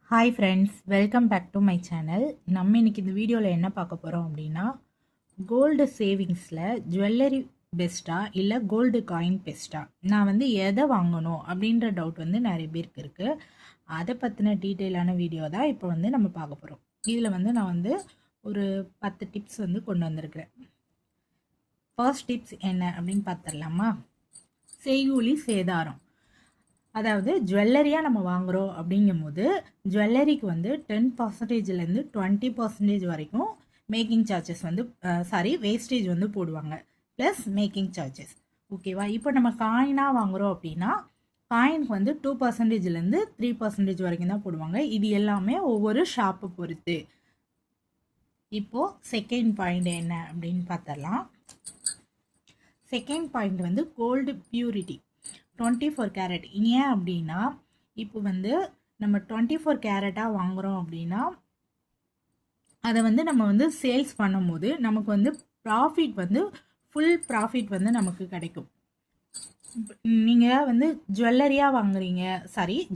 Hi friends, welcome back to my channel. நம்ம இன்னைக்கு இந்த வீடியோவில் என்ன பார்க்க போகிறோம் அப்படின்னா, கோல்டு சேவிங்ஸில் ஜுவல்லரி பெஸ்ட்டா இல்லை கோல்டு காயின் பெஸ்ட்டா? நான் வந்து எதை வாங்கணும் அப்படின்ற டவுட் வந்து நிறைய பேருக்கு இருக்குது. அதை பற்றின டீட்டெயிலான வீடியோ தான் இப்போ வந்து நம்ம பார்க்க போகிறோம். இதில் வந்து நான் வந்து ஒரு 10 டிப்ஸ் வந்து கொண்டு வந்திருக்கிறேன். ஃபர்ஸ்ட் டிப்ஸ் என்ன அப்படின்னு பார்த்துடலாமா? செய்கூலி சேதாரம். அதாவது ஜுவல்லரியாக நம்ம வாங்குகிறோம் அப்படிங்கும்போது ஜுவல்லரிக்கு வந்து 10%லேருந்து 20% வரைக்கும் மேக்கிங் சார்ஜஸ் வந்து வேஸ்டேஜ் வந்து போடுவாங்க, ப்ளஸ் மேக்கிங் சார்ஜஸ். ஓகேவா? இப்போ நம்ம காயினாக வாங்குகிறோம் அப்படின்னா காயினுக்கு வந்து 2%லேருந்து 3% வரைக்கும் தான் போடுவாங்க. இது எல்லாமே ஒவ்வொரு ஷாப்பை பொறுத்து. இப்போது செகண்ட் பாயிண்ட் என்ன அப்படின்னு பார்த்தரலாம். செகண்ட் பாயிண்ட் வந்து கோல்டு பியூரிட்டி 24 கேரட். ஏன் அப்படின்னா இப்போ வந்து நம்ம 24 கேரட்டாக வாங்குகிறோம் அப்படின்னா அதை வந்து நம்ம வந்து சேல்ஸ் பண்ணும்போது நமக்கு வந்து ப்ராஃபிட் வந்து ஃபுல் ப்ராஃபிட் வந்து நமக்கு கிடைக்கும். நீங்கள் வந்து ஜுவல்லரியாக வாங்குறீங்க,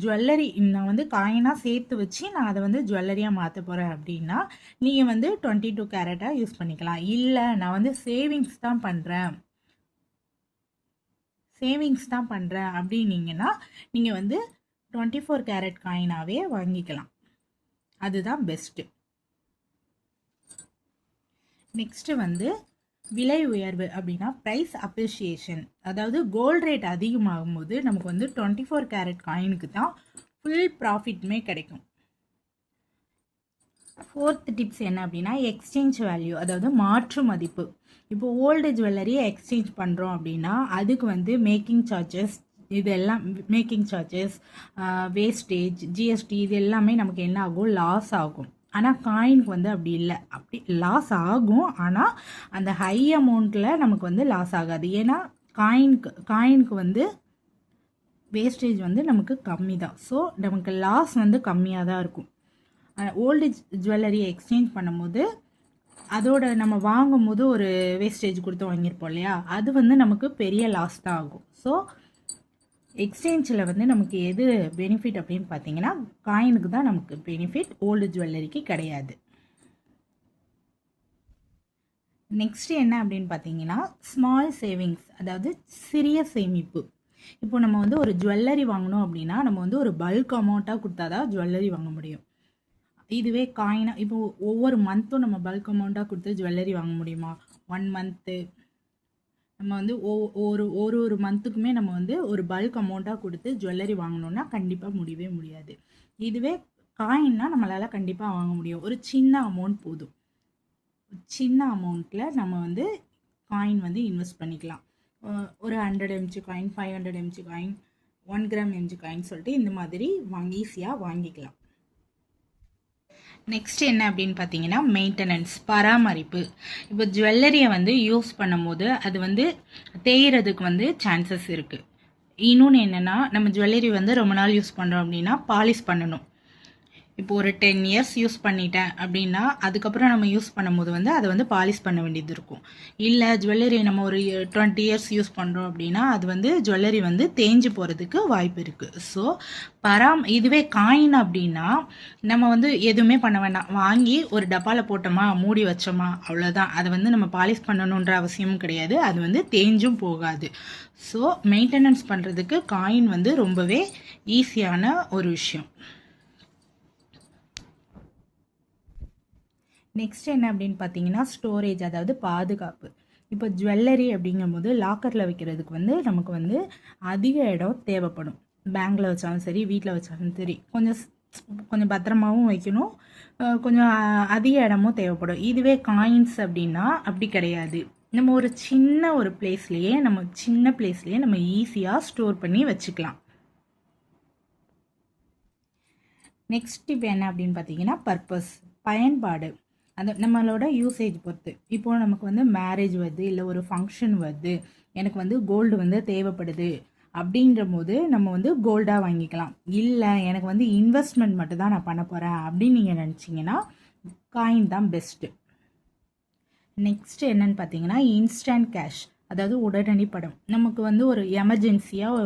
ஜுவல்லரி நான் வந்து காயினாக சேர்த்து வச்சு நான் அதை வந்து ஜுவல்லரியாக மாற்ற போகிறேன் அப்படின்னா நீங்கள் வந்து 22 கேரட்டாக யூஸ் பண்ணிக்கலாம். இல்லை நான் வந்து சேவிங்ஸ் தான் பண்ணுறேன் அப்படின்னீங்கன்னா நீங்கள் வந்து 24 கேரட் காயினாகவே வாங்கிக்கலாம். அதுதான் பெஸ்ட்டு. நெக்ஸ்ட்டு வந்து விலை உயர்வு அப்படின்னா ப்ரைஸ் அப்ரிஷியேஷன். அதாவது கோல்ட் ரேட் அதிகமாகும் போது நமக்கு வந்து 24 கேரட் காயினுக்கு தான் ஃபுல் ப்ராஃபிட்டுமே கிடைக்கும். ஃபோர்த் டிப்ஸ் என்ன அப்படின்னா எக்ஸ்சேஞ்ச் வேல்யூ, அதாவது மாற்று மதிப்பு. இப்போ ஓல்டு ஜுவல்லரியை எக்ஸ்சேஞ்ச் பண்ணுறோம் அப்படின்னா அதுக்கு வந்து மேக்கிங் சார்ஜஸ், இதெல்லாம் மேக்கிங் சார்ஜஸ், வேஸ்டேஜ், ஜிஎஸ்டி, இது எல்லாமே நமக்கு என்ன ஆகும்? லாஸ் ஆகும். ஆனால் காயினுக்கு வந்து அப்படி இல்லை. அப்படி லாஸ் ஆகும், ஆனால் அந்த ஹை அமௌண்ட்டில் நமக்கு வந்து லாஸ் ஆகாது. ஏன்னா காயினுக்கு வந்து வேஸ்டேஜ் வந்து நமக்கு கம்மி தான். ஸோ நமக்கு லாஸ் வந்து கம்மியாக தான் இருக்கும். ஓல்டு ஜுவல்லரியை எக்ஸ்சேஞ்ச் பண்ணும்போது அதோட நம்ம வாங்கும் போது ஒரு வேஸ்டேஜ் கொடுத்து வாங்கியிருப்போம் இல்லையா, அது வந்து நமக்கு பெரிய லாஸ் தான் ஆகும். ஸோ எக்ஸ்சேஞ்சில் வந்து நமக்கு எது பெனிஃபிட் அப்படின்னு பார்த்தீங்கன்னா காயினுக்கு தான் நமக்கு பெனிஃபிட், ஓல்டு ஜுவல்லரிக்கு கிடையாது. நெக்ஸ்ட் என்ன அப்படின்னு பார்த்தீங்கன்னா ஸ்மால் சேவிங்ஸ், அதாவது சிறிய சேமிப்பு. இப்போ நம்ம வந்து ஒரு ஜுவல்லரி வாங்கணும் அப்படின்னா நம்ம வந்து ஒரு பல்க் அமௌண்ட்டாக கொடுத்தா தான் ஜுவல்லரி வாங்க முடியும். இதுவே காயினாக இப்போ ஒவ்வொரு மந்த்தும் நம்ம பல்க் அமௌண்ட்டாக கொடுத்து ஜுவல்லரி வாங்க முடியுமா? 1 மந்த்து நம்ம வந்து ஒரு மந்த்துக்குமே நம்ம வந்து ஒரு பல்க் அமௌண்ட்டாக கொடுத்து ஜுவல்லரி வாங்கணுன்னா கண்டிப்பாக முடியவே முடியாது. இதுவே காயின்னா நம்மளால் கண்டிப்பாக வாங்க முடியும். ஒரு சின்ன அமௌண்ட் போதும். சின்ன அமௌண்ட்டில் நம்ம வந்து காயின் வந்து இன்வெஸ்ட் பண்ணிக்கலாம். ஒரு 100 mg coin, 500 mg coin, 1 gram mg coin சொல்லிட்டு இந்த மாதிரி ஈஸியாக வாங்கிக்கலாம். நெக்ஸ்ட் என்ன அப்படின்னு பார்த்தீங்கன்னா மெயின்டெனன்ஸ், பராமரிப்பு. இப்போ ஜுவல்லரியை வந்து யூஸ் பண்ணும்போது அது வந்து தேய்கிறதுக்கு வந்து சான்சஸ் இருக்குது. இன்னொன்று என்னென்னா நம்ம ஜுவல்லரி வந்து ரொம்ப நாள் யூஸ் பண்ணுறோம் அப்படின்னா பாலிஷ் பண்ணணும். இப்போ ஒரு 10 இயர்ஸ் யூஸ் பண்ணிட்டேன் அப்படின்னா அதுக்கப்புறம் நம்ம யூஸ் பண்ணும்போது வந்து அதை வந்து பாலிஷ் பண்ண வேண்டியது இருக்கும். இல்லை ஜுவல்லரி நம்ம ஒரு 20 இயர்ஸ் யூஸ் பண்ணுறோம் அப்படின்னா அது வந்து ஜுவல்லரி வந்து தேஞ்சு போகிறதுக்கு வாய்ப்பு இருக்குது. ஸோ இதுவே காயின் அப்படின்னா நம்ம வந்து எதுவுமே பண்ண வேண்டாம், வாங்கி ஒரு டப்பாவில் போட்டோமா, மூடி வச்சோமா, அவ்வளோதான். அதை வந்து நம்ம பாலிஷ் பண்ணணுன்ற அவசியமும் கிடையாது, அது வந்து தேஞ்சும் போகாது. ஸோ மெயின்டெனன்ஸ் பண்ணுறதுக்கு காயின் வந்து ரொம்பவே ஈஸியான ஒரு விஷயம். நெக்ஸ்ட் என்ன அப்படின்னு பார்த்தீங்கன்னா ஸ்டோரேஜ், அதாவது பாதுகாப்பு. இப்போ ஜுவல்லரி அப்படிங்கும்போது லாக்கரில் வைக்கிறதுக்கு வந்து நமக்கு வந்து அதிக இடம் தேவைப்படும். பேங்கில் வச்சாலும் சரி, வீட்டில் வச்சாலும் சரி, கொஞ்சம் பத்திரமாகவும் வைக்கணும், கொஞ்சம் அதிக இடமும் தேவைப்படும். இதுவே காயின்ஸ் அப்படின்னா அப்படி கிடையாது. நம்ம ஒரு சின்ன பிளேஸ்லேயே நம்ம ஈஸியாக ஸ்டோர் பண்ணி வச்சுக்கலாம். நெக்ஸ்ட் இப்போ என்ன அப்படின்னு பார்த்தீங்கன்னா பர்பஸ், பயன்பாடு. அந்த நம்மளோட யூசேஜ் பொறுத்து. இப்போ நமக்கு வந்து மேரேஜ் வருது, இல்லை ஒரு ஃபங்க்ஷன் வருது, எனக்கு வந்து கோல்டு வந்து தேவைப்படுது அப்படின்ற போது நம்ம வந்து கோல்டாக வாங்கிக்கலாம். இல்லை எனக்கு வந்து இன்வெஸ்ட்மெண்ட் மட்டும் தான் நான் பண்ண போகிறேன் அப்படின்னு நீங்கள் நினச்சிங்கன்னா காயின் தான் பெஸ்ட்டு. நெக்ஸ்ட் என்னன்னு பார்த்தீங்கன்னா இன்ஸ்டன்ட் கேஷ், அதாவது உடனடி பணம். நமக்கு வந்து ஒரு எமர்ஜென்சியாக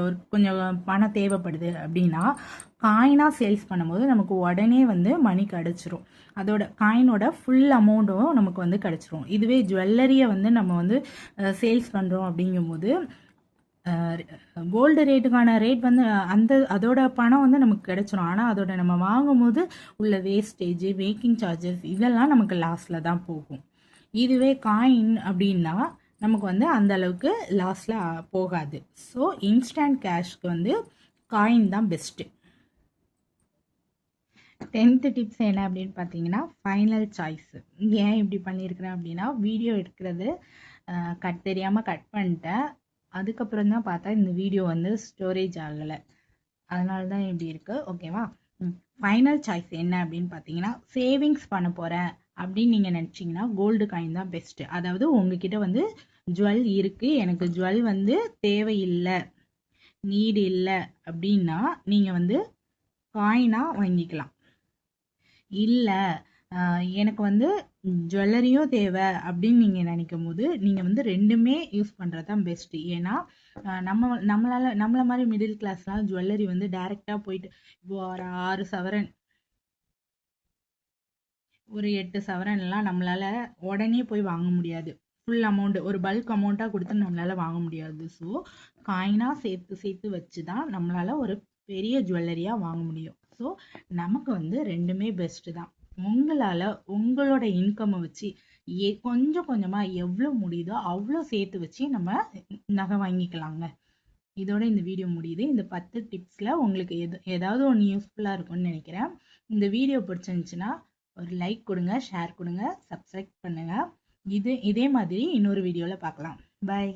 ஒரு கொஞ்சம் பணம் தேவைப்படுது அப்படின்னா காயினாக சேல்ஸ் பண்ணும்போது நமக்கு உடனே வந்து மணி கிடச்சிரும். அதோட காயினோட ஃபுல் அமௌண்ட்டும் நமக்கு வந்து கிடச்சிரும். இதுவே ஜுவல்லரியை வந்து நம்ம வந்து சேல்ஸ் பண்ணுறோம் அப்படிங்கும்போது கோல்டு ரேட்டுக்கான ரேட் வந்து அதோட பணம் வந்து நமக்கு கிடைச்சிரும். ஆனால் அதோட நம்ம வாங்கும்போது உள்ள வேஸ்டேஜ், மேக்கிங் சார்ஜஸ் இதெல்லாம் நமக்கு லாஸில் தான் போகும். இதுவே காயின் அப்படின்னா நமக்கு வந்து அந்த அளவுக்கு லாஸில் போகாது. ஸோ இன்ஸ்டன்ட் கேஷ்க்கு வந்து காயின் தான் பெஸ்ட்டு. 10th டிப்ஸ் என்ன அப்படின்னு பார்த்தீங்கன்னா, ஃபைனல் சாய்ஸு. ஏன் இப்படி பண்ணியிருக்கிறேன் அப்படின்னா, வீடியோ எடுக்கிறது தெரியாமல் கட் பண்ணிட்டேன். அதுக்கப்புறம் தான் பார்த்தா இந்த வீடியோ வந்து ஸ்டோரேஜ் ஆகலை. அதனால தான் இப்படி இருக்குது. ஓகேவா? ஃபைனல் சாய்ஸ் என்ன அப்படின்னு பார்த்தீங்கன்னா, சேவிங்ஸ் பண்ண போகிறேன் அப்படின்னு நீங்கள் நினச்சிங்கன்னா கோல்டு காயின் தான் பெஸ்ட்டு. அதாவது உங்ககிட்ட வந்து ஜுவல் இருக்குது, எனக்கு ஜுவல் வந்து தேவையில்லை, நீடு இல்லை அப்படின்னா நீங்கள் வந்து காயினாக வாங்கிக்கலாம். இல்லை எனக்கு வந்து ஜுவல்லரியும் தேவை அப்படின்னு நீங்கள் நினைக்கும் போது நீங்கள் வந்து ரெண்டுமே யூஸ் பண்ணுறது தான் பெஸ்ட்டு. ஏன்னா நம்மளை மாதிரி மிடில் கிளாஸ்லாம் ஜுவல்லரி வந்து டைரெக்டாக போயிட்டு இப்போ ஒரு 6 சவரன், ஒரு 8 சவரன்லாம் நம்மளால் உடனே போய் வாங்க முடியாது. ஃபுல் அமௌண்ட் ஒரு பல்க் அமௌண்ட்டாக கொடுத்து நம்மளால் வாங்க முடியாது. ஸோ காயினாக சேர்த்து சேர்த்து வச்சு தான் நம்மளால் ஒரு பெரிய ஜுவல்லரியாக வாங்க முடியும். ஸோ நமக்கு வந்து ரெண்டுமே பெஸ்ட்டு தான். உங்களால் உங்களோட இன்கம்மை வச்சு கொஞ்சம் கொஞ்சமாக எவ்வளோ முடியுதோ அவ்வளோ சேர்த்து வச்சு நம்ம நகை வாங்கிக்கலாங்க. இதோட இந்த வீடியோ முடியுது. இந்த 10 டிப்ஸில் உங்களுக்கு ஏதாவது ஒன்று யூஸ்ஃபுல்லாக இருக்கும்னு நினைக்கிறேன். இந்த வீடியோ பிடிச்சிருந்துச்சுன்னா ஒரு லைக் கொடுங்க, ஷேர் கொடுங்க, சப்ஸ்கிரைப் பண்ணுங்கள். இதே மாதிரி இன்னொரு வீடியோவில் பார்க்கலாம். பாய்.